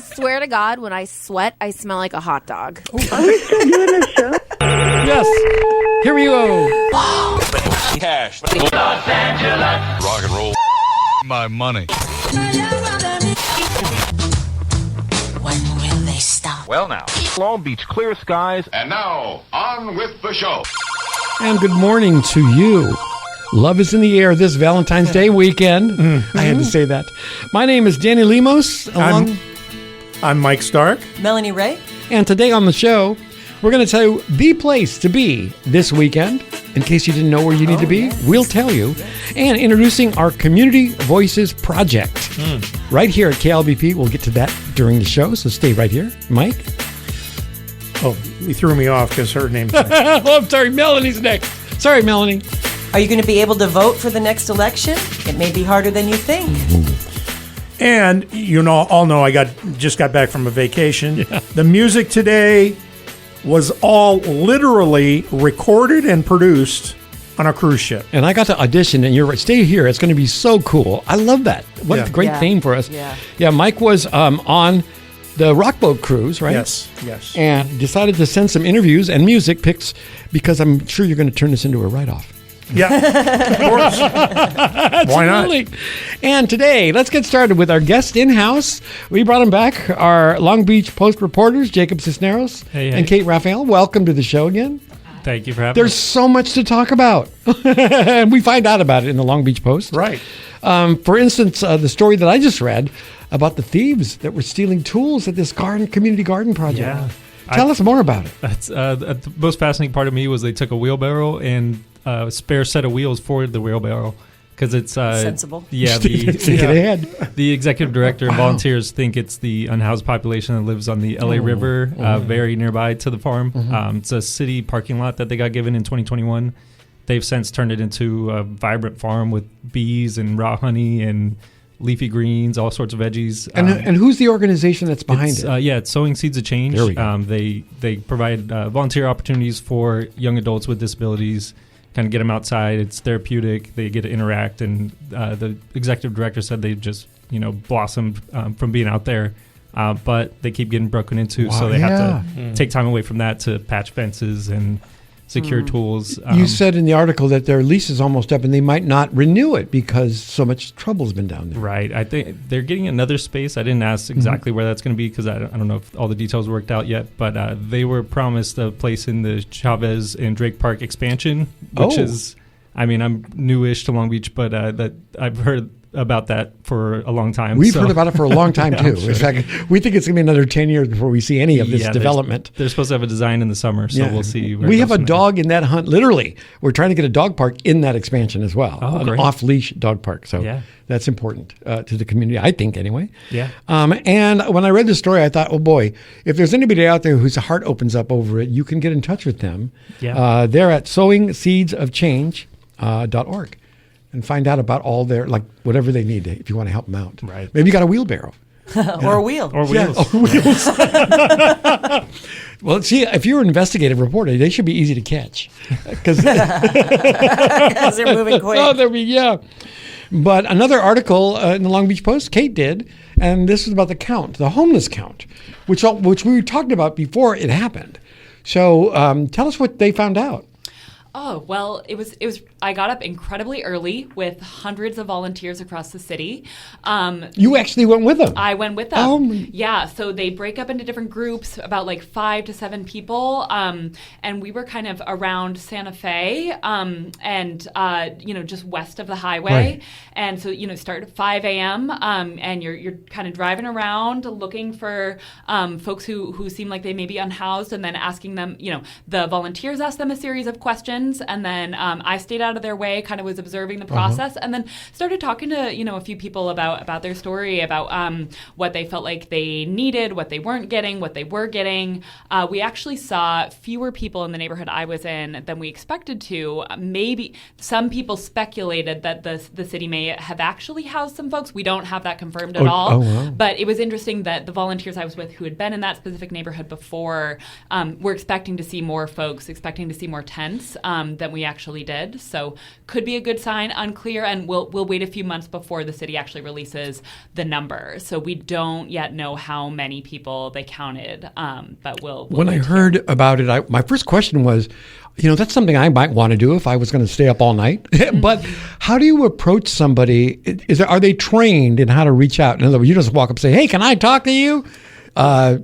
swear to God, when I sweat, I smell like a hot dog. Are we still doing this show? Yes. Here we go. Cash. Los Angeles. Rock and roll. My money. When will they stop? Well, now. Long Beach, clear skies. And now, on with the show. And good morning to you. Love is in the air this Valentine's Day weekend. I had to say that. My name is Danny Lemos. I'm Mike Stark. Melanie Ray. And today on the show, we're going to tell you the place to be this weekend. In case you didn't know where you need to be, we'll tell you. And introducing our Community Voices Project. Right here at KLBP. We'll get to that during the show, so stay right here. Mike? Oh, you threw me off because her name's next. Oh, I'm sorry. Melanie's next. Sorry, Melanie. Are you going to be able to vote for the next election? It may be harder than you think. And you all know I just got back from a vacation. Yeah. The music today was all literally recorded and produced on a cruise ship. And I got to audition, and you're right. Stay here. It's going to be so cool. I love that. What a great theme for us. Yeah, Mike was on the Rockboat cruise, right? Yes. And decided to send some interviews and music picks because I'm sure you're going to turn this into a write-off. Yeah, of course. Why not? And today, let's get started with our guest in-house. We brought him back, our Long Beach Post reporters, Jacob Sisneros and Kate Raphael. Welcome to the show again. Thank you for having me. There's so much to talk about. And we find out about it in the Long Beach Post. Right. For instance, the story that I just read about the thieves that were stealing tools at this community garden project. Yeah. Tell us more about it. That's the most fascinating part of me was they took a wheelbarrow and a spare set of wheels for the wheelbarrow because it's sensible. Yeah, the executive director and volunteers think it's the unhoused population that lives on the LA River, very nearby to the farm. It's a city parking lot that they got given in 2021. They've since turned it into a vibrant farm with bees and raw honey and leafy greens, all sorts of veggies. And who's the organization that's behind it? It's Sowing Seeds of Change. There we go. They provide volunteer opportunities for young adults with disabilities, kind of get them outside. It's therapeutic. They get to interact. And the executive director said they just, blossomed from being out there. But they keep getting broken into, so they have to take time away from that to patch fences and secure tools. You said in the article that their lease is almost up and they might not renew it because so much trouble's been down there. Right. I think they're getting another space. I didn't ask exactly where that's going to be because I don't know if all the details worked out yet, but they were promised a place in the Chavez and Drake Park expansion, which is, I'm newish to Long Beach, but that I've heard about that for a long time. We've heard about it for a long time too. Sure. In fact, we think it's going to be another 10 years before we see any of this development. They're supposed to have a design in the summer, so we'll see. We have a dog in that hunt. Literally, we're trying to get a dog park in that expansion as well, an off-leash dog park. So that's important to the community, I think, anyway. Yeah. And when I read the story, I thought, oh boy, if there's anybody out there whose heart opens up over it, you can get in touch with them. Yeah. They're at sowingseedsofchange.org. And find out about all their, whatever they need if you want to help them out. Right. Maybe you got a wheelbarrow. Or a wheel. Or wheels. Yeah, or wheels. Well, see, if you're an investigative reporter, they should be easy to catch. Because they're moving quick. But another article in the Long Beach Post, Kate did, and this was about the homeless count, which we talked about before it happened. So tell us what they found out. Oh, well, it was. I got up incredibly early with hundreds of volunteers across the city. You actually went with them? I went with them. Yeah, so they break up into different groups, about 5 to 7 people, and we were kind of around Santa Fe, and just west of the highway. Right. And so start at 5 a.m. And you're kind of driving around looking for folks who seem like they may be unhoused, and then asking them. The volunteers ask them a series of questions. And then I stayed out of their way, kind of was observing the process, and then started talking to a few people about their story, about what they felt like they needed, what they weren't getting, what they were getting. We actually saw fewer people in the neighborhood I was in than we expected to. Maybe some people speculated that the city may have actually housed some folks. We don't have that confirmed at all. Wow. But it was interesting that the volunteers I was with who had been in that specific neighborhood before were expecting to see more folks, expecting to see more tents. than we actually did. So could be a good sign, unclear, and we'll wait a few months before the city actually releases the number. So we don't yet know how many people they counted, but we'll When I wait to heard hear. about it, my first question was, that's something I might want to do if I was going to stay up all night. But how do you approach somebody? Are they trained in how to reach out? In other words, you just walk up and say, "Hey, can I talk to you?" They're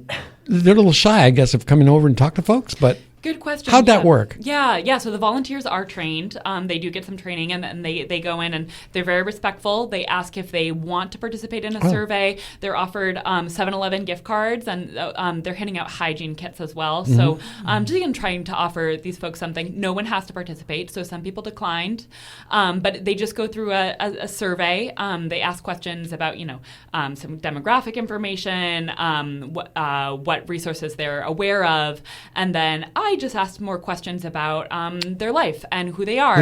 a little shy, I guess, of coming over and talk to folks. But Good question. how'd that work? Yeah. So the volunteers are trained. They do get some training, and they go in and they're very respectful. They ask if they want to participate in a survey. They're offered 7-Eleven gift cards, and they're handing out hygiene kits as well. So just again, trying to offer these folks something. No one has to participate, so some people declined. But they just go through a survey. They ask questions about, some demographic information, what resources they're aware of, and then I just asked more questions about their life and who they are.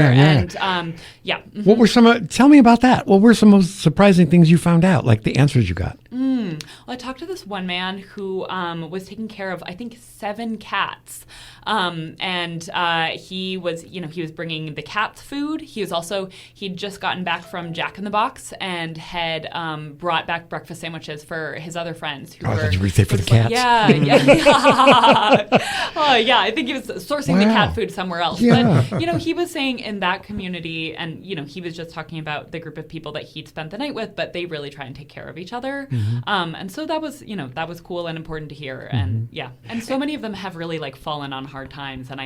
What were tell me about that. What were some most surprising things you found out, like the answers you got? Well, I talked to this one man who was taking care of, I think, 7 cats. He was bringing the cats food. He'd just gotten back from Jack in the Box and had brought back breakfast sandwiches for his other friends. I thought you were for the cats. I think he was sourcing the cat food somewhere else. Yeah. But, he was saying in that community, and, he was just talking about the group of people that he'd spent the night with, but they really try and take care of each other. And so that was, that was cool and important to hear. And and so many of them have really fallen on hard times. And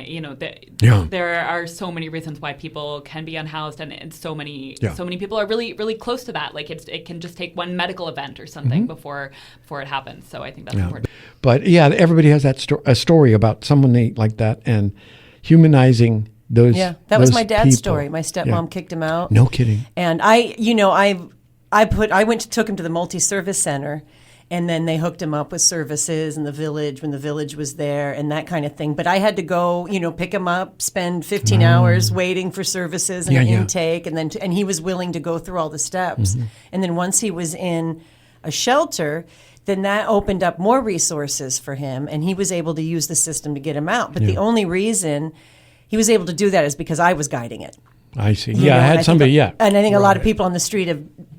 there are so many reasons why people can be unhoused, and so many people are really, really close to that. It can just take one medical event or something before it happens. So I think that's important. But everybody has a story about someone like that, and humanizing those. Yeah, that was those my dad's people. story. My stepmom kicked him out. No kidding. And took him to the multi-service center, and then they hooked him up with services in the village when the village was there and that kind of thing. But I had to go, pick him up, spend 15 hours waiting for services and intake, and he was willing to go through all the steps. And then once he was in a shelter, then that opened up more resources for him, and he was able to use the system to get him out. But the only reason he was able to do that is because I was guiding it. I see. I had somebody, And I think a lot of people on the street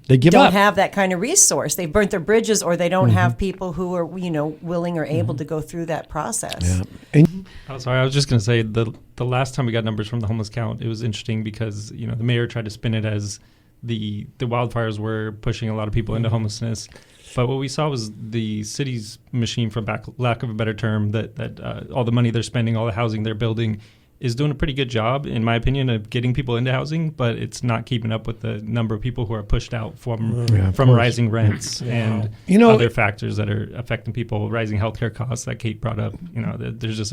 don't have that kind of resource. They've burnt their bridges, or they don't have people who are, willing or able to go through that process. Yeah. Oh, sorry, I was just going to say the last time we got numbers from the homeless count, it was interesting because, the mayor tried to spin it as the wildfires were pushing a lot of people into homelessness. But what we saw was the city's machine, for lack of a better term, that all the money they're spending, all the housing they're building, is doing a pretty good job, in my opinion, of getting people into housing, but it's not keeping up with the number of people who are pushed out from rising rents and other factors that are affecting people, rising healthcare costs that Kate brought up. There's just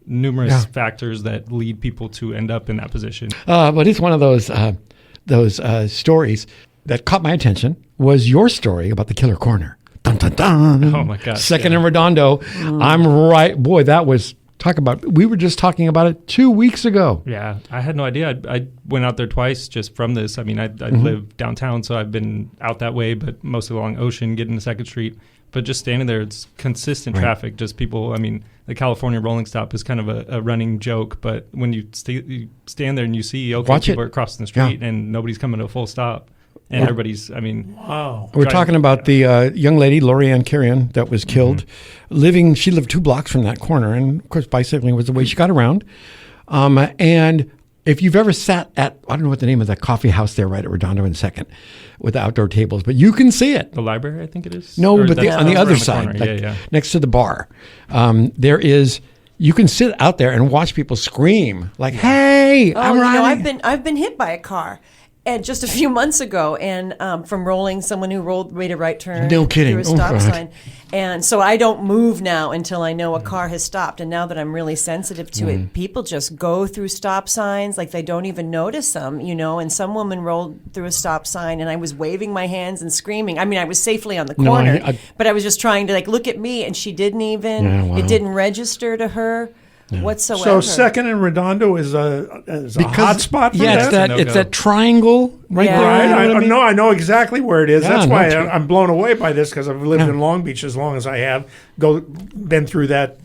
numerous factors that lead people to end up in that position. But it's one of those stories that caught my attention was your story about the killer corner. Dun, dun, dun. Oh, my gosh. Second in Redondo. I'm right. Boy, that was... we were just talking about it 2 weeks ago. Yeah, I had no idea. I went out there twice just from this. I mean, I live downtown, so I've been out that way, but mostly along Ocean, getting to 2nd Street. But just standing there, it's consistent traffic, just people. I mean, the California rolling stop is kind of a running joke, but when you stand there and you see, people are crossing the street and nobody's coming to a full stop. And everybody's, We're talking about the young lady, Lorianne Carrion, that was killed. She lived 2 blocks from that corner. And, of course, bicycling was the way she got around. And if you've ever sat at, I don't know what the name of that coffee house there right at Redondo and 2nd with the outdoor tables, but you can see it. The library, I think it is? No, but on the other side, next to the bar, you can sit out there and watch people scream like, hey, I'm riding. I've been hit by a car. And just a few months ago, and from someone who made a right turn through a stop sign. And so I don't move now until I know a car has stopped. And now that I'm really sensitive to it, people just go through stop signs like they don't even notice them, and some woman rolled through a stop sign, and I was waving my hands and screaming. I mean, I was safely on the corner, but I was just trying to look at me, and she didn't even, it didn't register to her. Whatsoever. So 2nd and Redondo is a hot spot for that? It's that triangle right there. I know exactly where it is. Yeah, That's why I'm blown away by this, because I've lived in Long Beach as long as I have, been through that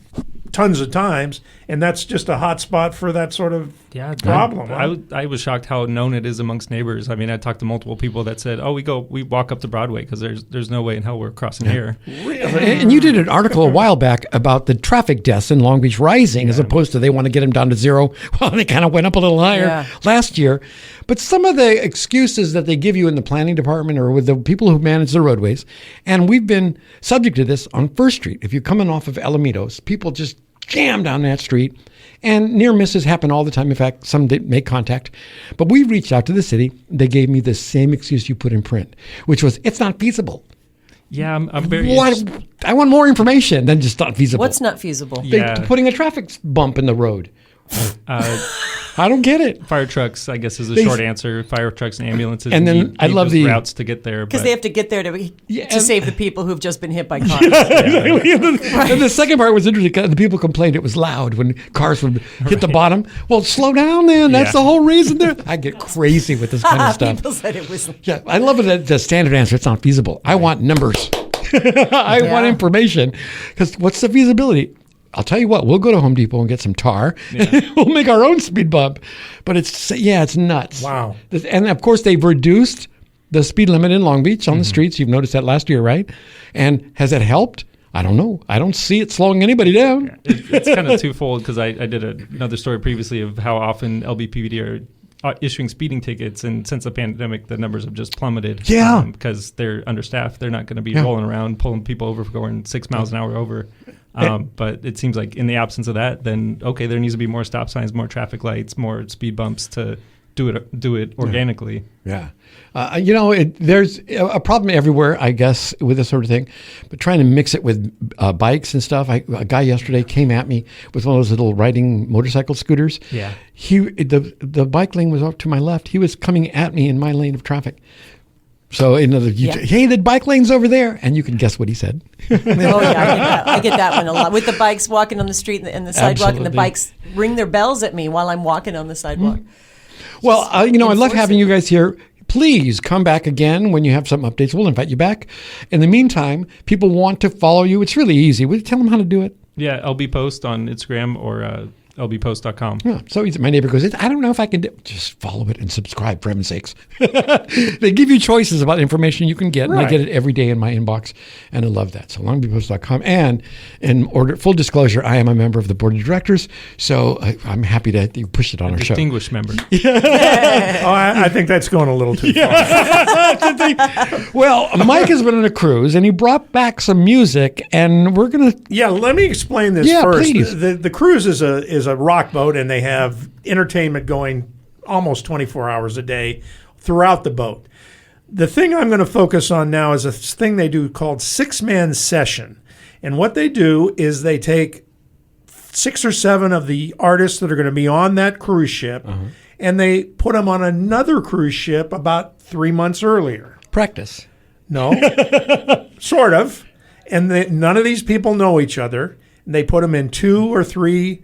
tons of times, and that's just a hot spot for that sort of problem. I was shocked how known it is amongst neighbors. I mean, I talked to multiple people that said, "Oh, we walk up to Broadway because there's no way in hell we're crossing here." Really? And you did an article a while back about the traffic deaths in Long Beach rising, as opposed to they want to get them down to zero. Well, they kind of went up a little higher last year. But some of the excuses that they give you in the planning department or with the people who manage the roadways, and we've been subject to this on First Street. If you're coming off of Alamitos, people just jam down that street, and near misses happen all the time. In fact, some didn't make contact. But we reached out to the city. They gave me the same excuse you put in print, which was, it's not feasible. Yeah, I'm very... I want more information than just not feasible. What's not feasible? They're putting a traffic bump in the road. I don't get it. Fire trucks, I guess, is the short answer. Fire trucks and ambulances. And then I love the routes to get there because they have to get there to save the people who've just been hit by cars. Exactly. And the second part was interesting. The people complained it was loud when cars would hit the bottom. Well, slow down, then. That's the whole reason. I get crazy with this kind of stuff. People said it was. Yeah, I love it. The standard answer. It's not feasible. I want numbers. I want information because what's the feasibility? I'll tell you what, we'll go to Home Depot and get some tar. We'll make our own speed bump. But it's nuts. Wow. And of course, they've reduced the speed limit in Long Beach on the streets. You've noticed that last year, right? And has that helped? I don't know. I don't see it slowing anybody down. It's kind of twofold because I did another story previously of how often LBPD are issuing speeding tickets, and since the pandemic, the numbers have just plummeted. Yeah. Because they're understaffed. They're not going to be rolling around, pulling people over for going 6 miles an hour over. But it seems like in the absence of that, then, okay, there needs to be more stop signs, more traffic lights, more speed bumps to do it organically. Yeah. There's a problem everywhere, I guess, with this sort of thing. But trying to mix it with bikes and stuff. A guy yesterday came at me with one of those little riding motorcycle scooters. Yeah. The bike lane was up to my left. He was coming at me in my lane of traffic. So hey, the bike lane's over there, and you can guess what he said. I get that one a lot with the bikes walking on the street and the sidewalk, and the bikes ring their bells at me while I'm walking on the sidewalk. Well, I love having you guys here. Please come back again when you have some updates. We'll invite you back. In the meantime, people want to follow you. It's really easy. Will you tell them how to do it? Yeah, LB Post on Instagram or lbpost.com. Yeah, so easy. My neighbor goes, I don't know if I can do it. Just follow it and subscribe, for heaven's sakes. They give you choices about information you can get, and I get it every day in my inbox, and I love that. So longbeachpost.com. And full disclosure, I am a member of the board of directors, so I'm happy that you pushed it on our show. Distinguished member. I think that's going a little too far. Well, Mike has been on a cruise, and he brought back some music, and we're going to... Yeah, let me explain this first. Please. The cruise is a rock boat, and they have entertainment going almost 24 hours a day throughout the boat. The thing I'm going to focus on now is a thing they do called 6-man session. And what they do is they take 6 or 7 of the artists that are going to be on that cruise ship, and they put them on another cruise ship about 3 months earlier. Practice. No, sort of. And none of these people know each other. They put them in 2 or 3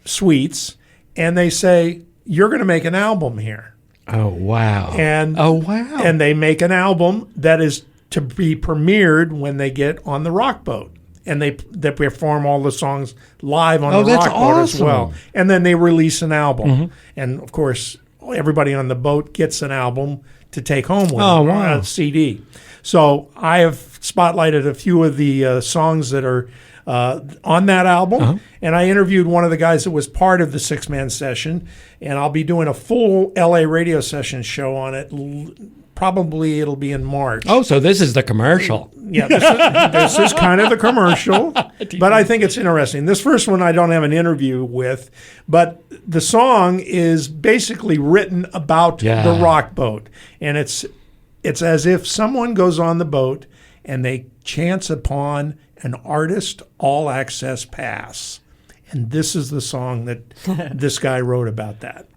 suites, and they say, you're going to make an album here. Oh, wow. And they make an album that is to be premiered when they get on the rock boat. And they perform all the songs live on the rock boat as well. And then they release an album. And, of course, everybody on the boat gets an album to take home with them, a CD. So I have spotlighted a few of the songs that are on that album, and I interviewed one of the guys that was part of the 6-man session, and I'll be doing a full LA radio session show on it. Probably it'll be in March. Oh, so this is the commercial. Yeah, this is kind of the commercial, but I think it's interesting. This first one I don't have an interview with, but the song is basically written about the rock boat, and it's as if someone goes on the boat and they chance upon an artist all-access pass. And this is the song that this guy wrote about that.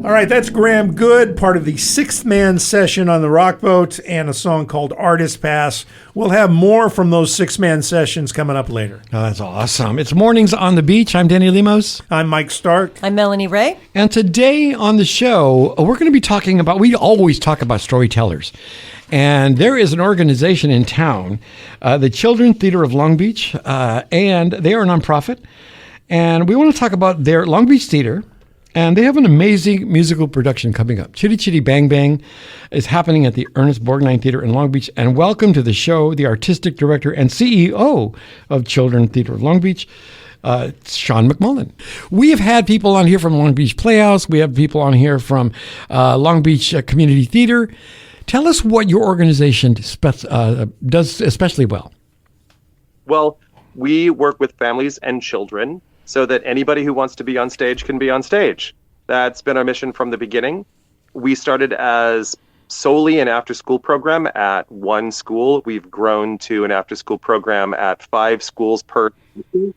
All right, that's Graham Good, part of the 6-man session on the rock boat, and a song called Artist Pass. We'll have more from those 6-man sessions coming up later. Oh, that's awesome. It's Mornings on the Beach. I'm Danny Lemos. I'm Mike Stark. I'm Melanie Ray. And today on the show, we're going to be talking about, we always talk about storytellers. And there is an organization in town, the Children's Theatre of Long Beach, and they are a nonprofit. And we want to talk about their Long Beach Theater. And they have an amazing musical production coming up. Chitty Chitty Bang Bang is happening at the Ernest Borgnine Theatre in Long Beach. And welcome to the show, the artistic director and CEO of Children's Theatre of Long Beach, Sean McMullen. We have had people on here from Long Beach Playhouse. We have people on here from Long Beach Community Theater. Tell us what your organization does especially well. Well, we work with families and children so that anybody who wants to be on stage can be on stage. That's been our mission from the beginning. We started as solely an after-school program at one school. We've grown to an after-school program at 5 schools per year.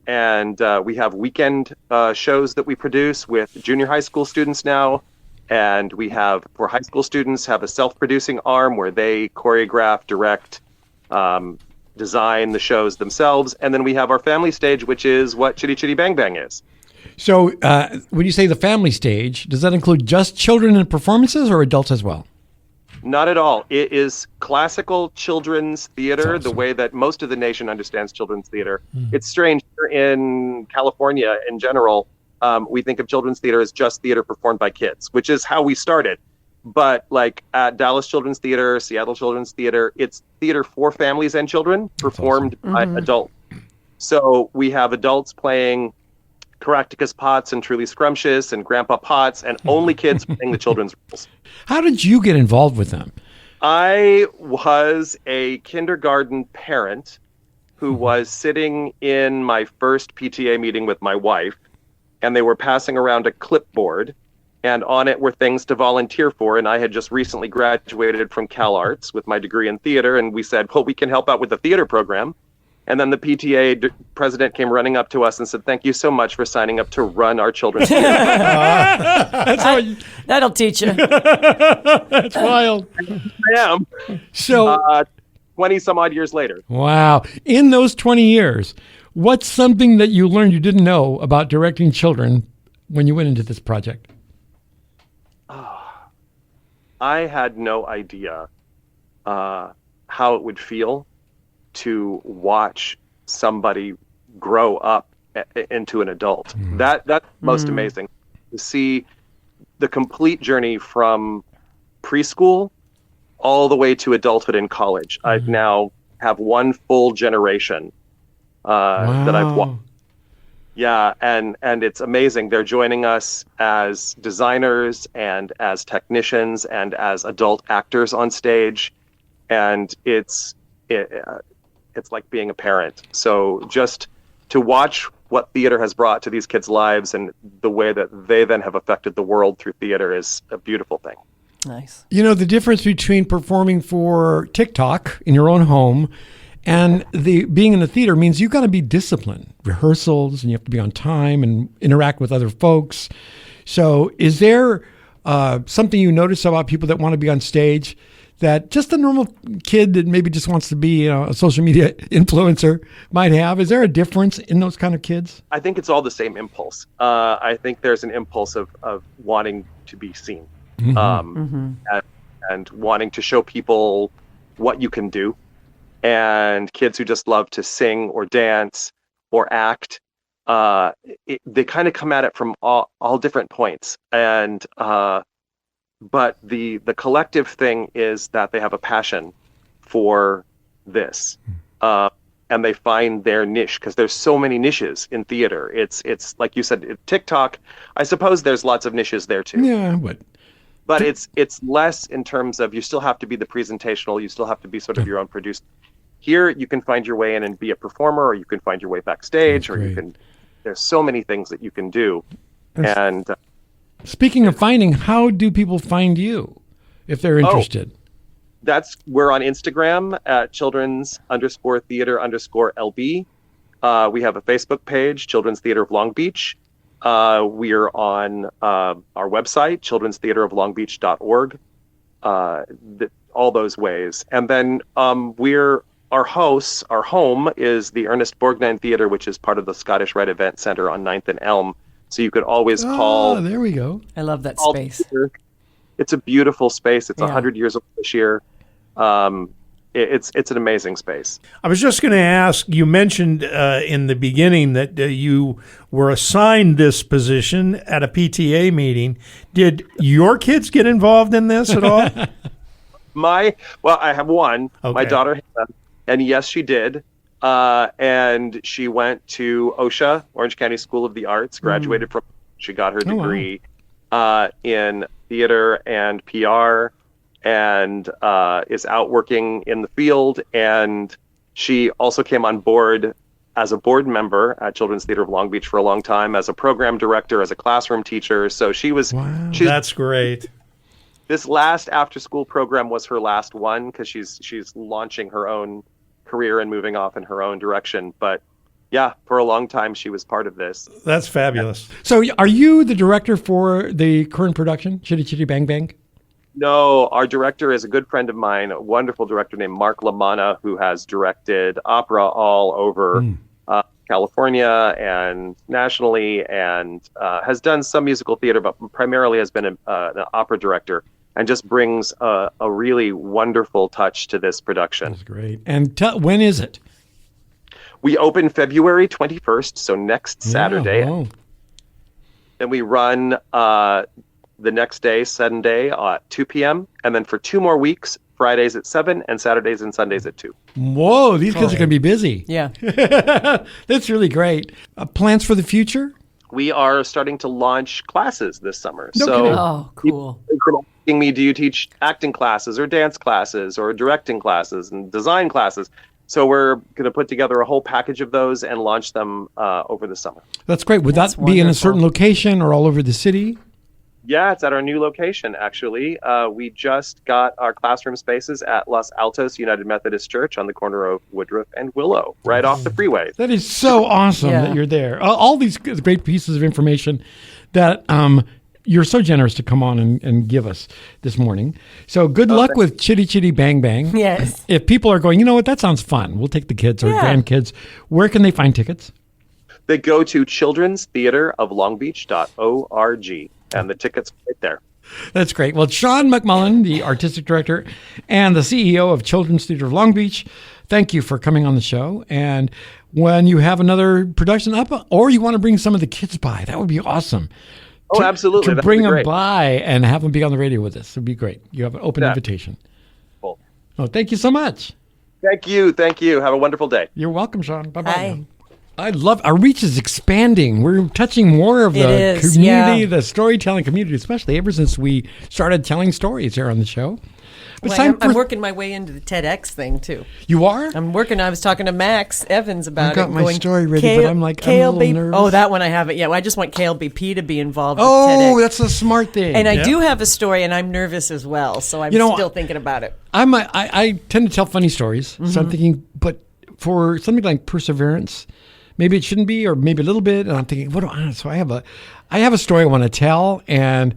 And we have weekend shows that we produce with junior high school students now. And we have, for high school students, have a self-producing arm where they choreograph, direct, design the shows themselves. And then we have our family stage, which is what Chitty Chitty Bang Bang is. So when you say the family stage, does that include just children in performances or adults as well? Not at all. It is classical children's theater, Awesome. the way that most of the nation understands children's theater. It's strange. In California in general, we think of children's theater as just theater performed by kids, which is how we started. But like at Dallas Children's Theater, Seattle Children's Theater, it's theater for families and children performed by adults. So we have adults playing Caractacus Potts and Truly Scrumptious and Grandpa Potts, and only kids playing the children's roles. How did you get involved with them? I was a kindergarten parent who was sitting in my first PTA meeting with my wife, and they were passing around a clipboard, and on it were things to volunteer for. And I had just recently graduated from Cal Arts with my degree in theater, and we said, well, we can help out with the theater program. And then the PTA president came running up to us and said, thank you so much for signing up to run our children's theater. That'll teach you. That's wild. I am. So 20 some odd years later. wow. In those 20 years, what's something that you learned you didn't know about directing children when you went into this project? I had no idea how it would feel to watch somebody grow up into an adult. That's most amazing. To see the complete journey from preschool all the way to adulthood and college. I now have one full generation that I've watched. Yeah, and it's amazing. They're joining us as designers and as technicians and as adult actors on stage, and it's like being a parent. So just to watch what theater has brought to these kids' lives and the way that they then have affected the world through theater is a beautiful thing. Nice. You know, the difference between performing for TikTok in your own home and being in the theater means you've got to be disciplined. Rehearsals, and you have to be on time and interact with other folks. So is there something you notice about people that want to be on stage that just a normal kid that maybe just wants to be a social media influencer might have? Is there a difference in those kind of kids? I think it's all the same impulse. I think there's an impulse of wanting to be seen and wanting to show people what you can do. And kids who just love to sing or dance or act, they kind of come at it from all different points. And but the collective thing is that they have a passion for this, and they find their niche, because there's so many niches in theater. It's like you said, TikTok. I suppose there's lots of niches there too. Yeah, but it's less in terms of you still have to be the presentational. You still have to be sort of your own producer. Here, you can find your way in and be a performer, or you can find your way backstage, or you can. There's so many things that you can do, and. Speaking of finding, how do people find you if they're interested? We're on Instagram at children's_theater_LB. We have a Facebook page, Children's Theater of Long Beach. We're on our website, childrenstheateroflongbeach.org. All those ways. And then our home is the Ernest Borgnine Theatre, which is part of the Scottish Rite Event Center on 9th and Elm. So you could always call. There we go. I love that space. It's a beautiful space. It's 100 years old this year. It's an amazing space. I was just going to ask, you mentioned in the beginning that you were assigned this position at a PTA meeting. Did your kids get involved in this at all? I have one, my daughter, Hannah, and yes, she did. And she went to OSHA, Orange County School of the Arts, graduated from, she got her degree in theater and PR, and is out working in the field. And she also came on board as a board member at Children's Theatre of Long Beach for a long time, as a program director, as a classroom teacher. So she was... Wow, that's great. This last after-school program was her last one, because she's launching her own career and moving off in her own direction. But yeah, for a long time, she was part of this. That's fabulous. So are you the director for the current production, Chitty Chitty Bang Bang? No, our director is a good friend of mine, a wonderful director named Mark LaManna, who has directed opera all over California and nationally, and has done some musical theater, but primarily has been an opera director, and just brings a really wonderful touch to this production. That's great. And when is it? We open February 21st, so next Saturday. Oh. And we run the next day, Sunday, at 2 p.m. And then for 2 more weeks, Fridays at 7 and Saturdays and Sundays at 2. Whoa, these kids are going to be busy. Yeah. That's really great. Plans for the future? We are starting to launch classes this summer. Oh, cool. People are asking me, do you teach acting classes or dance classes or directing classes and design classes? So we're going to put together a whole package of those and launch them over the summer. That's great. Would that be in a certain location or all over the city? Yeah, it's at our new location, actually. We just got our classroom spaces at Los Altos United Methodist Church on the corner of Woodruff and Willow, right off the freeway. That is so awesome that you're there. All these great pieces of information that you're so generous to come on and give us this morning. So good luck with Chitty Chitty Bang Bang. Yes. If people are going, you know what, that sounds fun, we'll take the kids or grandkids. Where can they find tickets? They go to childrenstheateroflongbeach.org. And the tickets are right there. That's great. Well, Sean McMullen, the artistic director and the CEO of Children's Theatre of Long Beach, thank you for coming on the show. And when you have another production up, or you want to bring some of the kids by, that would be awesome. Oh, absolutely. To bring them by and have them be on the radio with us would be great. You have an open invitation. Cool. Oh, thank you so much. Thank you. Thank you. Have a wonderful day. You're welcome, Sean. Bye-bye. Bye. I love our reach is expanding. We're touching more of the community, the storytelling community, especially ever since we started telling stories here on the show. I'm working my way into the TEDx thing too. You are? I'm working. I was talking to Max Evans about it. I've got my story ready, but I'm like, I'm a little nervous. Oh, that one I haven't yet. I just want KLBP to be involved with TEDx. TEDx. That's a smart thing. And I do have a story, and I'm nervous as well, so I'm still thinking about it. I tend to tell funny stories, so I'm thinking, but for something like perseverance, maybe it shouldn't be, or maybe a little bit. And I'm thinking, so I have a story I want to tell, and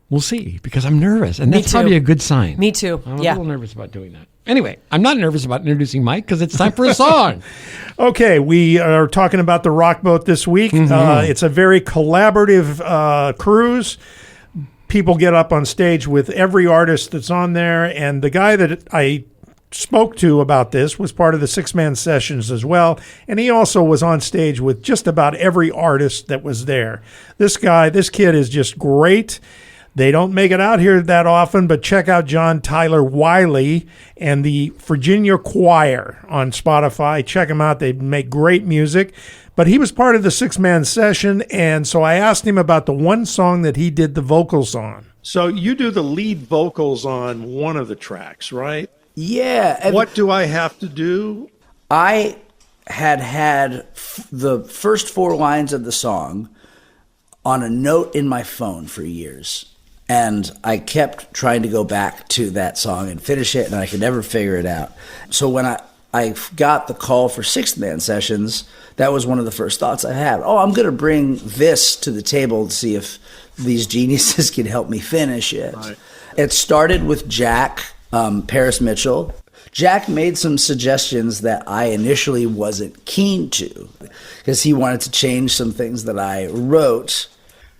we'll see, because I'm nervous, and that's probably a good sign. Me too. I'm a little nervous about doing that. Anyway, I'm not nervous about introducing Mike because it's time for a song. Okay, we are talking about the Rock Boat this week. It's a very collaborative cruise. People get up on stage with every artist that's on there, and the guy that I spoke to about this was part of the six-man sessions as well, and he also was on stage with just about every artist that was there. This kid is just great. They don't make it out here that often, but check out John Tyler Wiley and the Virginia Choir on Spotify. Check them out. They make great music. But he was part of the six-man session, and so I asked him about the one song that he did the vocals on. So you do the lead vocals on one of the tracks, right? Yeah. What do I have to do? I had the first 4 lines of the song on a note in my phone for years. And I kept trying to go back to that song and finish it, and I could never figure it out. So when I got the call for six-man sessions, that was one of the first thoughts I had. Oh, I'm going to bring this to the table to see if these geniuses can help me finish it. Right. It started with Jack Paris Mitchell. Jack made some suggestions that I initially wasn't keen to because he wanted to change some things that I wrote.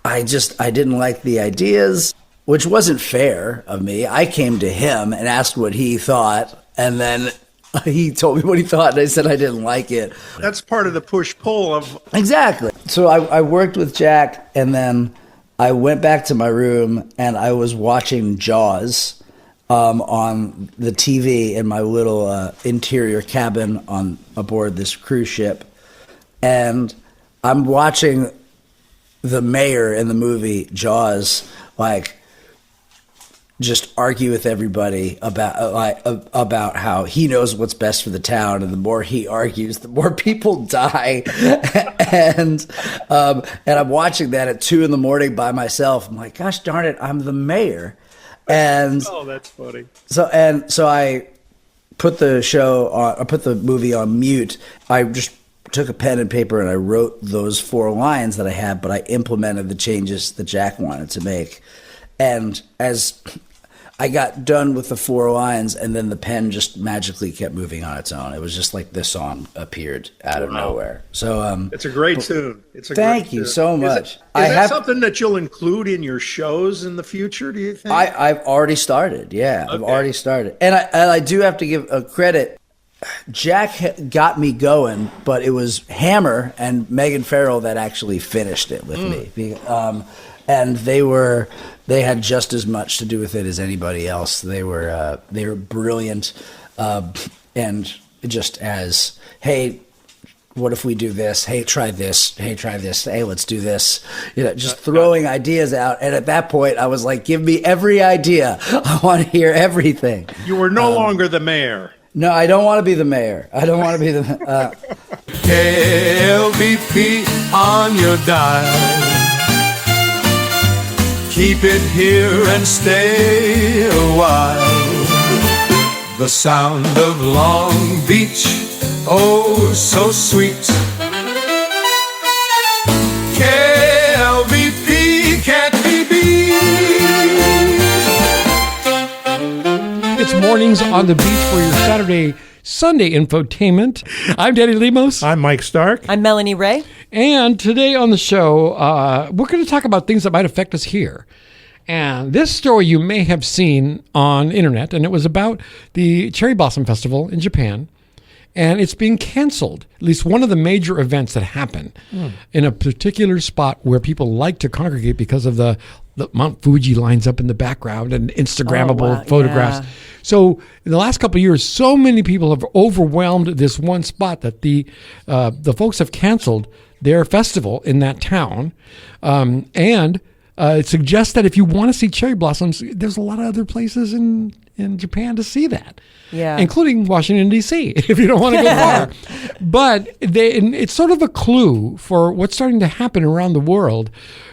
I didn't like the ideas. which wasn't fair of me. I came to him and asked what he thought, and then he told me what he thought, and I said I didn't like it. That's part of the push-pull of... Exactly. So I worked with Jack, and then I went back to my room, and I was watching Jaws on the TV in my little interior cabin aboard this cruise ship. And I'm watching the mayor in the movie Jaws, like, just argue with everybody about how he knows what's best for the town, and the more he argues, the more people die. and I'm watching that at 2 a.m. by myself. I'm like, gosh darn it, I'm the mayor. And oh, that's funny. So I put the movie on mute. I just took a pen and paper and I wrote those 4 lines that I had, but I implemented the changes that Jack wanted to make. And as I got done with the 4 lines, and then the pen just magically kept moving on its own. It was just like this song appeared out of nowhere. So it's a great tune. Thank you so much. Is that something that you'll include in your shows in the future, do you think? I've already started. Yeah, okay. I've already started. And I do have to give a credit. Jack got me going, but it was Hammer and Megan Farrell that actually finished it with me. And they had just as much to do with it as anybody else. They were brilliant, and just as, hey, what if we do this? Hey, try this. Hey, try this. Hey, let's do this. Just throwing ideas out. And at that point, I was like, give me every idea. I want to hear everything. You were no longer the mayor. No, I don't want to be the mayor. I don't want to be the KLBP on your dial. Keep it here and stay a while. The sound of Long Beach, oh so sweet. KLBP can't be beat. It's mornings on the beach for your Sunday infotainment. I'm Danny Lemos. I'm Mike Stark. I'm Melanie Ray. And today on the show, we're going to talk about things that might affect us here. And this story you may have seen on internet, and it was about the Cherry Blossom Festival in Japan. And it's being canceled, at least one of the major events that happen in a particular spot where people like to congregate because of the Mount Fuji lines up in the background and Instagrammable photographs. Yeah. So in the last couple of years, so many people have overwhelmed this one spot that the folks have canceled their festival in that town. It suggests that if you want to see cherry blossoms, there's a lot of other places in Japan to see that. Yeah. Including Washington, D.C., if you don't want to go far. But it's sort of a clue for what's starting to happen around the world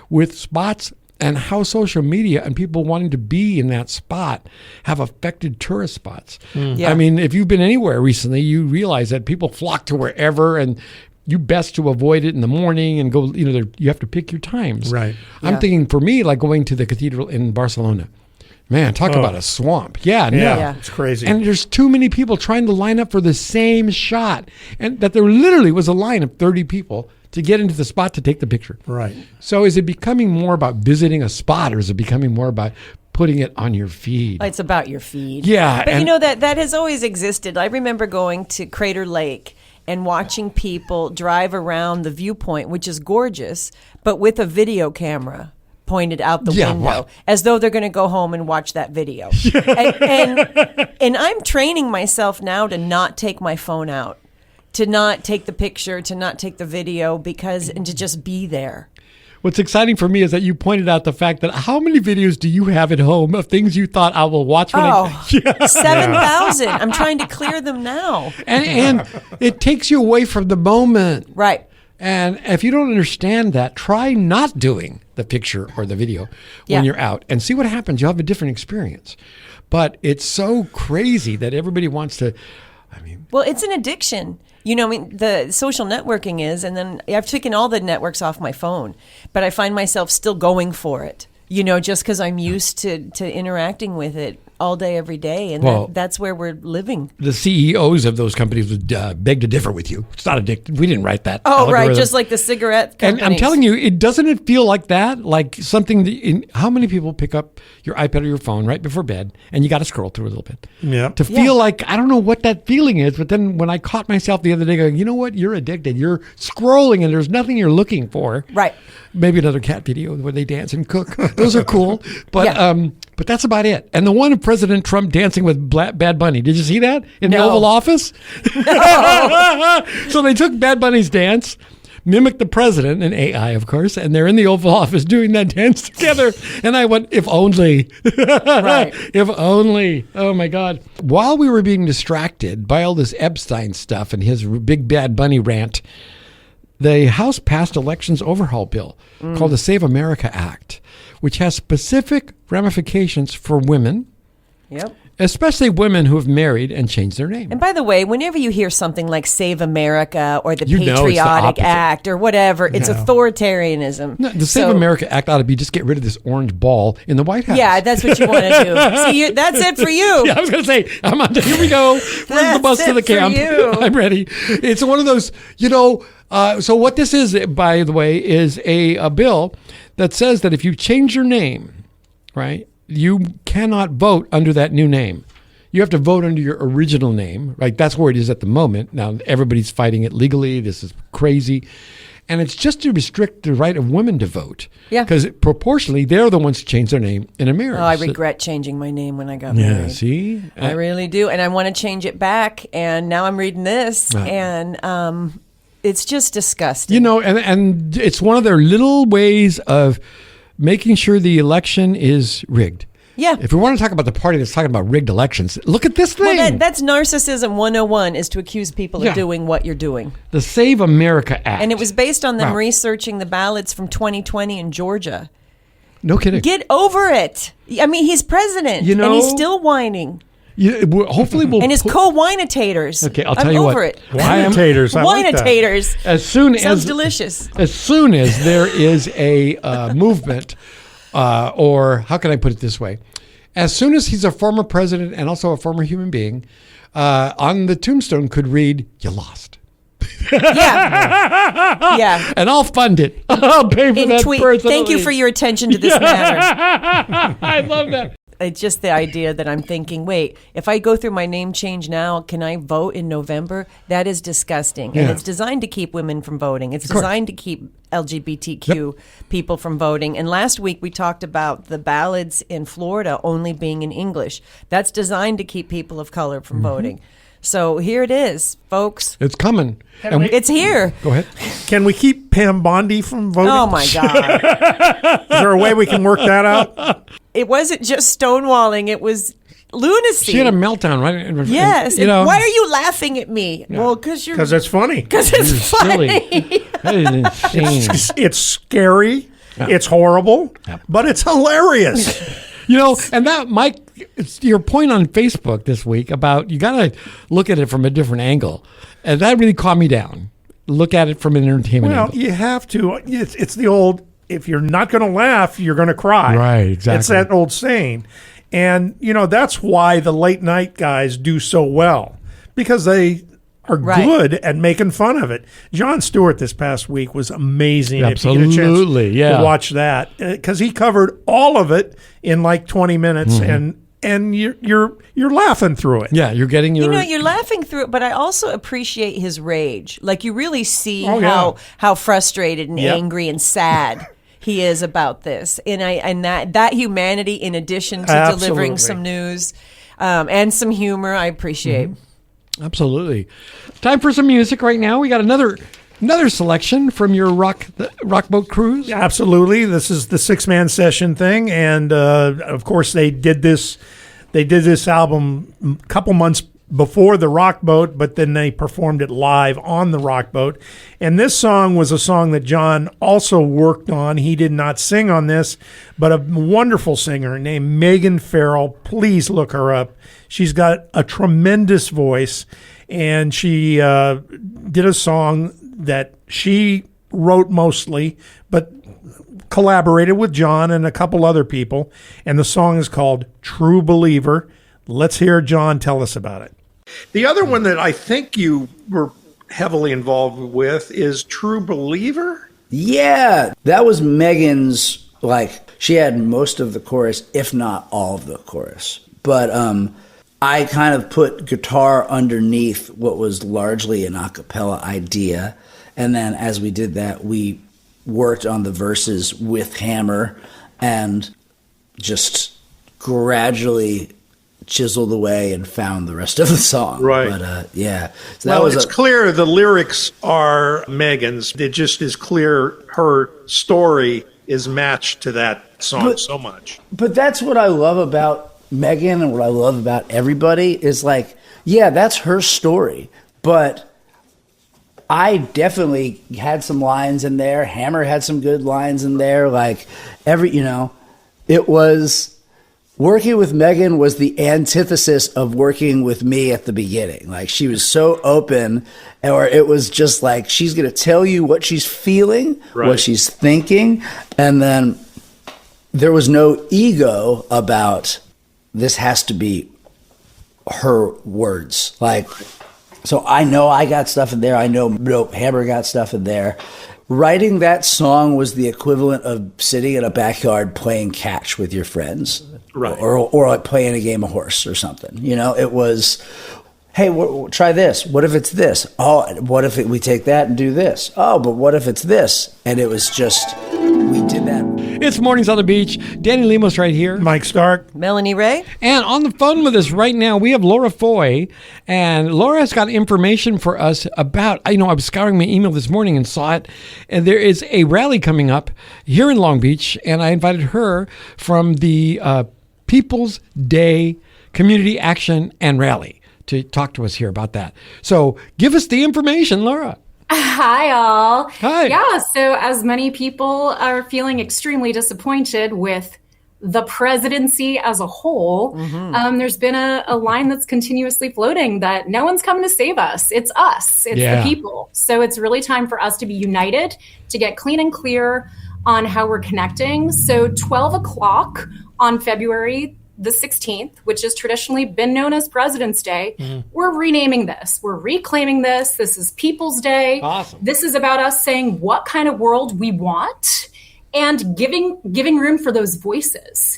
with spots and how social media and people wanting to be in that spot have affected tourist spots. Yeah. I mean, if you've been anywhere recently, you realize that people flock to wherever, and you best to avoid it in the morning and go, you have to pick your times. Right. I'm thinking for me, like going to the cathedral in Barcelona. Man, talk about a swamp. Yeah, it's crazy. And there's too many people trying to line up for the same shot. And that there literally was a line of 30 people to get into the spot to take the picture. Right. So is it becoming more about visiting a spot, or is it becoming more about putting it on your feed? It's about your feed. Yeah. But that has always existed. I remember going to Crater Lake and watching people drive around the viewpoint, which is gorgeous, but with a video camera pointed out the window, as though they're going to go home and watch that video. And I'm training myself now to not take my phone out, to not take the picture, to not take the video, and to just be there. What's exciting for me is that you pointed out the fact that how many videos do you have at home of things you thought I will watch when 7,000. I'm trying to clear them now. And it takes you away from the moment. Right. And if you don't understand that, try not doing the picture or the video when you're out and see what happens. You'll have a different experience. But it's so crazy that everybody wants to, Well, it's an addiction. The social networking is, and then I've taken all the networks off my phone, but I find myself still going for it, just because I'm used to interacting with it all day, every day, and Well, that's where we're living. The CEOs of those companies would beg to differ with you. It's not addictive. We didn't write that. Oh, algorithm. right, just like the cigarette companies. And I'm telling you, doesn't it feel like that? Like something how many people pick up your iPad or your phone right before bed and you got to scroll through a little bit. Yeah. To feel like, I don't know what that feeling is, but then when I caught myself the other day going, you know what? You're addicted. You're scrolling and there's nothing you're looking for. Right. Maybe another cat video where they dance and cook. Those are cool. But that's about it. And the one of President Trump dancing with Bad Bunny. Did you see that in the Oval Office? No. So they took Bad Bunny's dance, mimicked the president, an AI, of course, and they're in the Oval Office doing that dance together. And I went, if only. Right. If only. Oh, my God. While we were being distracted by all this Epstein stuff and his big Bad Bunny rant, the House passed elections overhaul bill called the Save America Act, which has specific ramifications for women. Yep. Especially women who have married and changed their name. And by the way, whenever you hear something like Save America or the You know it's the Patriotic opposite. Act or whatever, it's No. authoritarianism. No, the Save America Act ought to be just get rid of this orange ball in the White House. Yeah, that's what you want to do. See, that's it for you. Yeah, I was going to say, here we go. Where's the bus to the it for camp? you. I'm ready. It's one of those, so what this is, by the way, is a bill that says that if you change your name, right, you cannot vote under that new name. You have to vote under your original name, right? That's where it is at the moment. Now, everybody's fighting it legally. This is crazy. And it's just to restrict the right of women to vote. Yeah. Because proportionally, they're the ones who change their name in a marriage. Oh, I regret changing my name when I got married. See? I really do. And I want to change it back. And now I'm reading this. Right. And it's just disgusting. And it's one of their little ways of making sure the election is rigged. Yeah. If we want to talk about the party that's talking about rigged elections, look at this thing. Well, that's narcissism 101 is to accuse people of doing what you're doing. The Save America Act. And it was based on them Wow. researching the ballots from 2020 in Georgia. No kidding. Get over it. I mean, he's president, and he's still whining. Hopefully we'll... And his co-winetators. Okay, I'll tell you what. I'm over it. Winetators, I like that. Winetators. Sounds delicious. As soon as there is a movement, or how can I put it this way? As soon as he's a former president and also a former human being, on the tombstone could read, "You lost." Yeah. And I'll fund it. I'll pay for that personally. Thank you for your attention to this matter. I love that. It's just the idea that I'm thinking, wait, if I go through my name change now, can I vote in November? That is disgusting. And it's designed to keep women from voting. It's designed to keep LGBTQ people from voting. And last week we talked about the ballots in Florida only being in English. That's designed to keep people of color from voting. So here it is, folks. It's coming. It's here. Go ahead. Can we keep Pam Bondi from voting? Oh, my God. Is there a way we can work that out? It wasn't just stonewalling. It was lunacy. She had a meltdown, right? Yes. Why are you laughing at me? Yeah. Well, because you're... Because it's funny. Because it's funny. That is insane. It's scary. Yeah. It's horrible. Yeah. But it's hilarious. And that, Mike, it's your point on Facebook this week about you got to look at it from a different angle. And that really calmed me down. Look at it from an entertainment angle. Well, you have to. It's the old, if you're not going to laugh, you're going to cry. Right, exactly. It's that old saying. And, that's why the late night guys do so well. Because they are good at making fun of it. Jon Stewart this past week was amazing. Absolutely, if you get a chance to watch that. Because he covered all of it in like 20 minutes. And you're laughing through it. Yeah, you're getting your... you're laughing through it, but I also appreciate his rage. Like, you really see how frustrated and angry and sad he is about this. And that humanity, in addition to delivering some news and some humor, I appreciate. Absolutely. Time for some music right now. We got another selection from your rock boat cruise. Absolutely. This is the 6-man session thing, and of course they did this album a couple months before the Rock Boat, but then they performed it live on the Rock Boat. And this song was a song that John also worked on. He did not sing on this, but a wonderful singer named Megan Farrell. Please look her up. She's got a tremendous voice, and she did a song that she wrote mostly, but collaborated with John and a couple other people, and the song is called True Believer. Let's hear John tell us about it. The other one that I think you were heavily involved with is True Believer? Yeah, that was Megan's, she had most of the chorus, if not all of the chorus. But I kind of put guitar underneath what was largely an a cappella idea. And then as we did that, we worked on the verses with Hammer and just gradually chiseled away and found the rest of the song. Right. But yeah. So well, it's clear the lyrics are Megan's. It just is clear her story is matched to that song so much. But that's what I love about Megan and what I love about everybody is that's her story. But I definitely had some lines in there. Hammer had some good lines in there. It was working with Megan was the antithesis of working with me at the beginning. She was so open, or it was just she's going to tell you what she's feeling, what she's thinking, and then there was no ego about this has to be her words. So I know I got stuff in there. I know Hammer got stuff in there. Writing that song was the equivalent of sitting in a backyard playing catch with your friends, right? Or playing a game of horse or something. It was, hey, try this. What if it's this? Oh, what if we take that and do this? Oh, but what if it's this? And it was just, we did that. It's Mornings on the Beach. Danny Lemos right here. Mike Stark. Melanie Ray. And on the phone with us right now, we have Laura Foy. And Laura has got information for us about, I was scouring my email this morning and saw it. And there is a rally coming up here in Long Beach. And I invited her from the People's Day Community Action and Rally to talk to us here about that. So give us the information, Laura. Hi, all. Hi. Yeah, so as many people are feeling extremely disappointed with the presidency as a whole, there's been a line that's continuously floating that no one's coming to save us. It's us. It's the people. So it's really time for us to be united, to get clean and clear on how we're connecting. So 12 o'clock on February the 16th, which has traditionally been known as President's Day, we're renaming this. We're reclaiming this. This is People's Day. Awesome. This is about us saying what kind of world we want and giving room for those voices.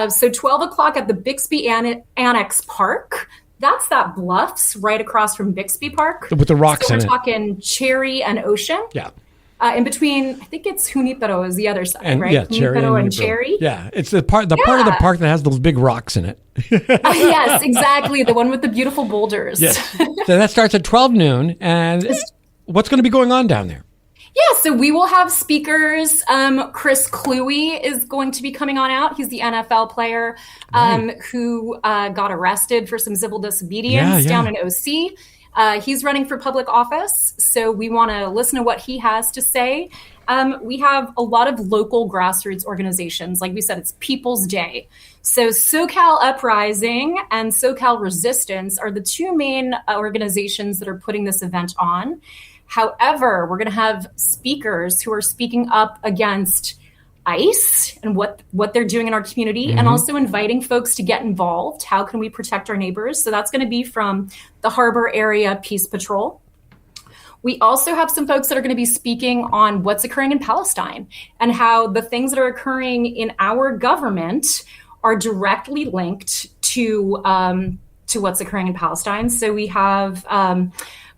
So 12 o'clock at the Bixby Annex Park. That's that Bluffs right across from Bixby Park. With the rocks in it. We're talking Cherry and Ocean. Yeah. In between, I think it's Junipero is the other side, right? Yeah, Junipero and Cherry. Yeah, it's the part of the park that has those big rocks in it. Yes, exactly. The one with the beautiful boulders. Yes. So that starts at 12 noon. And what's going to be going on down there? Yeah, so we will have speakers. Chris Cluey is going to be coming on out. He's the NFL player who got arrested for some civil disobedience down in OC. He's running for public office, so we want to listen to what he has to say. We have a lot of local grassroots organizations. Like we said, it's People's Day. So SoCal Uprising and SoCal Resistance are the two main organizations that are putting this event on. However, we're going to have speakers who are speaking up against ICE and what they're doing in our community, and also inviting folks to get involved. How can we protect our neighbors? So that's going to be from the Harbor Area Peace Patrol. We also have some folks that are going to be speaking on what's occurring in Palestine and how the things that are occurring in our government are directly linked to what's occurring in Palestine. So we have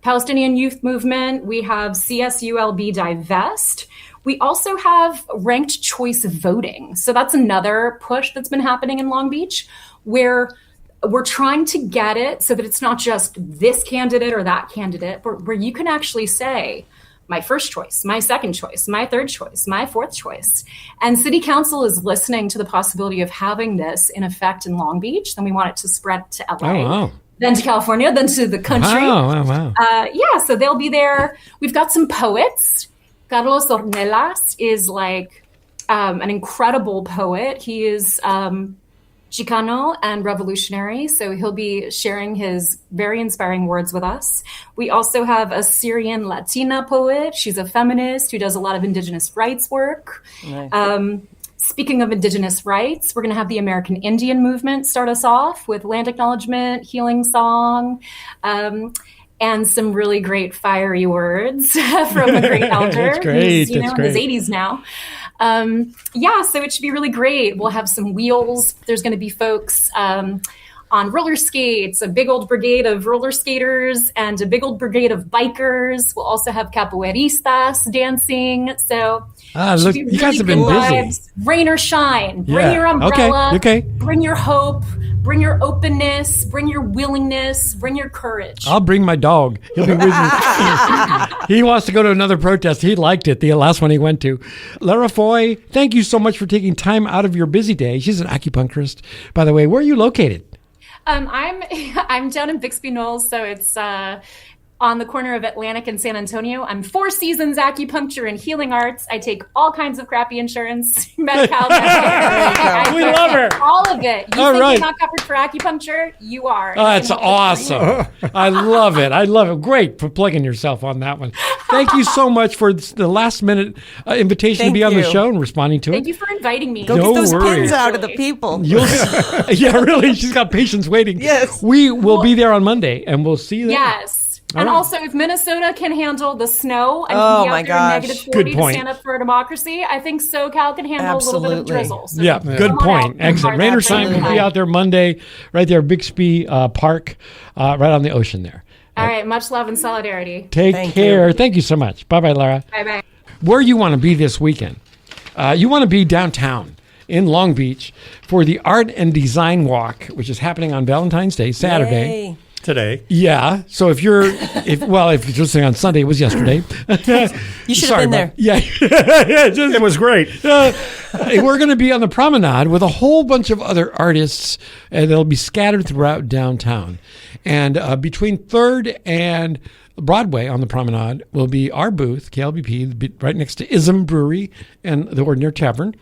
Palestinian Youth Movement. We have CSULB Divest. We also have ranked choice voting. So that's another push that's been happening in Long Beach, where we're trying to get it so that it's not just this candidate or that candidate, but where you can actually say, my first choice, my second choice, my third choice, my fourth choice. And City Council is listening to the possibility of having this in effect in Long Beach. Then we want it to spread to LA. Oh, wow. Then to California, then to the country. Wow. So they'll be there. We've got some poets. Carlos Ornelas is like an incredible poet. He is Chicano and revolutionary, so he'll be sharing his very inspiring words with us. We also have a Syrian Latina poet. She's a feminist who does a lot of Indigenous rights work. Nice. Speaking of Indigenous rights, we're going to have the American Indian movement start us off with land acknowledgement, healing song, and some really great fiery words from a great elder That's great. who's in his 80s now. So it should be really great. We'll have some wheels. There's going to be folks on roller skates, a big old brigade of roller skaters, and a big old brigade of bikers. We'll also have capoeiristas dancing. So look, you guys have been busy. Rain or shine. Bring your umbrella. Okay. Bring your hope. Bring your openness. Bring your willingness. Bring your courage. I'll bring my dog. He'll be with me. He wants to go to another protest. He liked it, the last one he went to. Lara Foy, thank you so much for taking time out of your busy day. She's an acupuncturist. By the way, where are you located? I'm down in Bixby Knolls, so it's on the corner of Atlantic and San Antonio. I'm 4 Seasons acupuncture and healing arts. I take all kinds of crappy insurance, Medi-Cal, Medicare. We love her. All of it. You all think right. you're not covered for acupuncture? You are. Oh, that's awesome. I love it. I love it. Great for plugging yourself on that one. Thank you so much for the last minute invitation to be on the show and responding to it. Thank you for inviting me. Go get those pins out of the people. Yeah, really. She's got patience waiting. Yes. We will be there on Monday, and we'll see you there. Yes. And also, if Minnesota can handle the snow and be out there in -40 Good point. to stand up for democity, I think SoCal can handle a little bit of drizzle. So good point. Excellent. Rain or shine, we'll be out there Monday, right there, Bixby Park, right on the ocean there. All right. Much love and solidarity. Take care. Thank you so much. Bye-bye, Lara. Bye-bye. Where you want to be this weekend? You want to be downtown in Long Beach for the Art and Design Walk, which is happening on Valentine's Day, Saturday. Yay. Today. Yeah. So if you're listening on Sunday, it was yesterday. You should have been there. Yeah. It was great. We're going to be on the promenade with a whole bunch of other artists, and they'll be scattered throughout downtown. And between 3rd and Broadway on the promenade will be our booth, KLBP, right next to Ism Brewery and the Ordinary Tavern.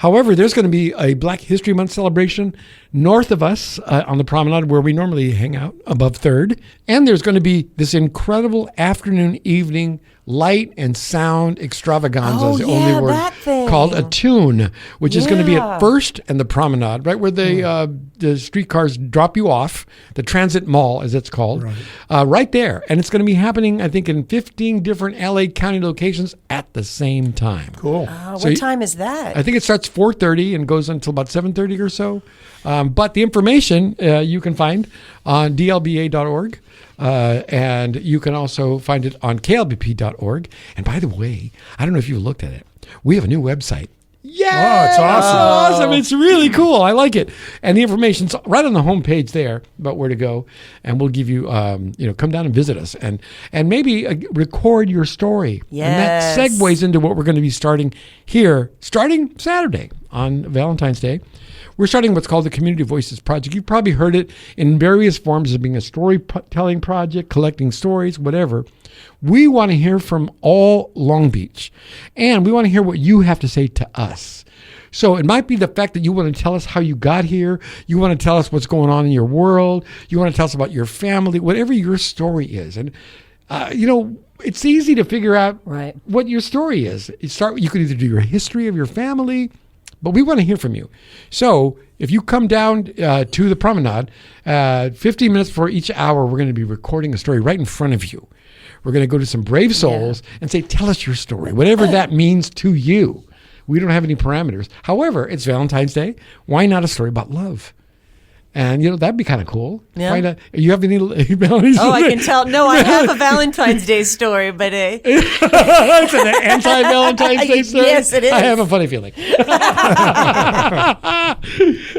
However, there's going to be a Black History Month celebration north of us on the promenade where we normally hang out above 3rd. And there's going to be this incredible afternoon, evening light and sound extravaganza is the only word called a tune, which is going to be at 1st and the promenade, right where the streetcars drop you off, the Transit Mall, as it's called, right there. And it's going to be happening, I think, in 15 different LA County locations at the same time. Cool. What time is that? I think it starts 4:30 and goes until about 7:30 or so. But the information you can find on dlba.org. And you can also find it on klbp.org. And by the way, I don't know if you looked at it. We have a new website. Yeah, oh, it's awesome. It's really cool. I like it. And the information's right on the homepage there about where to go. And we'll give you, come down and visit us and maybe record your story. Yes. And that segues into what we're going to be starting Saturday on Valentine's Day. We're starting what's called the Community Voices Project. You've probably heard it in various forms as being a storytelling project, collecting stories, whatever. We want to hear from all Long Beach, and we want to hear what you have to say to us. So it might be the fact that you want to tell us how you got here. You want to tell us what's going on in your world. You want to tell us about your family, whatever your story is. And, it's easy to figure out what your story is. You could either do your history of your family, but we want to hear from you. So if you come down to the promenade, 15 minutes before each hour, we're going to be recording a story right in front of you. We're going to go to some brave souls and say, tell us your story, whatever that means to you. We don't have any parameters. However, it's Valentine's Day. Why not a story about love? And, that'd be kind of cool. Yeah. You have any I can tell. No, I have a Valentine's Day story, but... It's an anti-Valentine's Day story? Yes, it is. I have a funny feeling.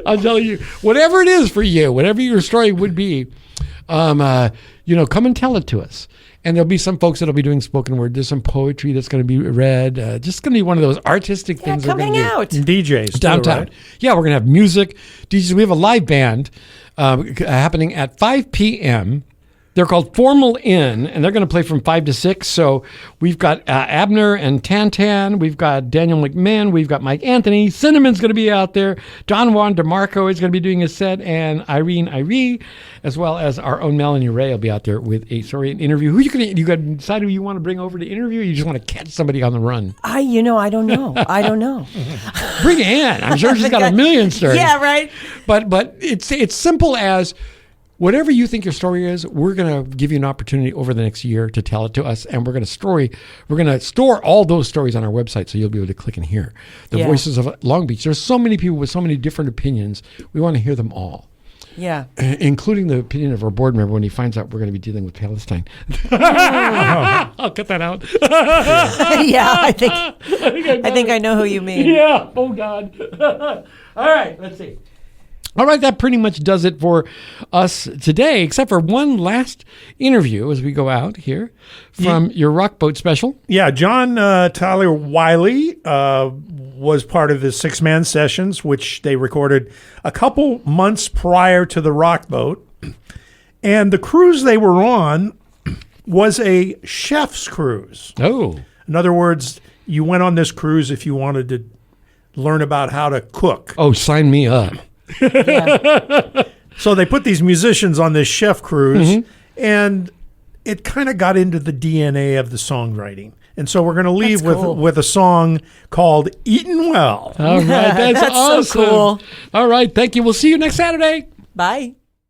I'm telling you, whatever it is for you, whatever your story would be, come and tell it to us. And there'll be some folks that'll be doing spoken word. There's some poetry that's going to be read. Just going to be one of those artistic things. Coming out. And DJs downtown. Too, right? Yeah, we're going to have music, DJs. We have a live band happening at 5 p.m. They're called Formal Inn, and they're going to play from 5 to 6. So we've got Abner and Tantan. We've got Daniel McMahon. We've got Mike Anthony. Cinnamon's going to be out there. Don Juan DeMarco is going to be doing a set, and Irene Irie, as well as our own Melanie Ray will be out there with an interview. Who you got to decide who you want to bring over to interview? Or you just want to catch somebody on the run? I don't know. I don't know. Bring Ann. I'm sure she's got a million stories. Yeah, right. But it's simple as whatever you think your story is, we're going to give you an opportunity over the next year to tell it to us, and we're going to store all those stories on our website, so you'll be able to click and hear the voices of Long Beach. There's so many people with so many different opinions. We want to hear them all. Yeah. Including the opinion of our board member when he finds out we're going to be dealing with Palestine. I'll cut that out. Yeah, I think I know who you mean. Yeah. Oh, God. All right. Let's see. All right, that pretty much does it for us today, except for one last interview as we go out here from your Rock Boat special. Yeah, John Tyler Wiley was part of the 6-man sessions, which they recorded a couple months prior to the Rock Boat. And the cruise they were on was a chef's cruise. Oh. In other words, you went on this cruise if you wanted to learn about how to cook. Oh, sign me up. Yeah. So they put these musicians on this chef cruise, and it kind of got into the DNA of the songwriting. And so we're going to leave with a song called Eatin' Well. All right, that's awesome. So cool. All right, thank you. We'll see you next Saturday. Bye.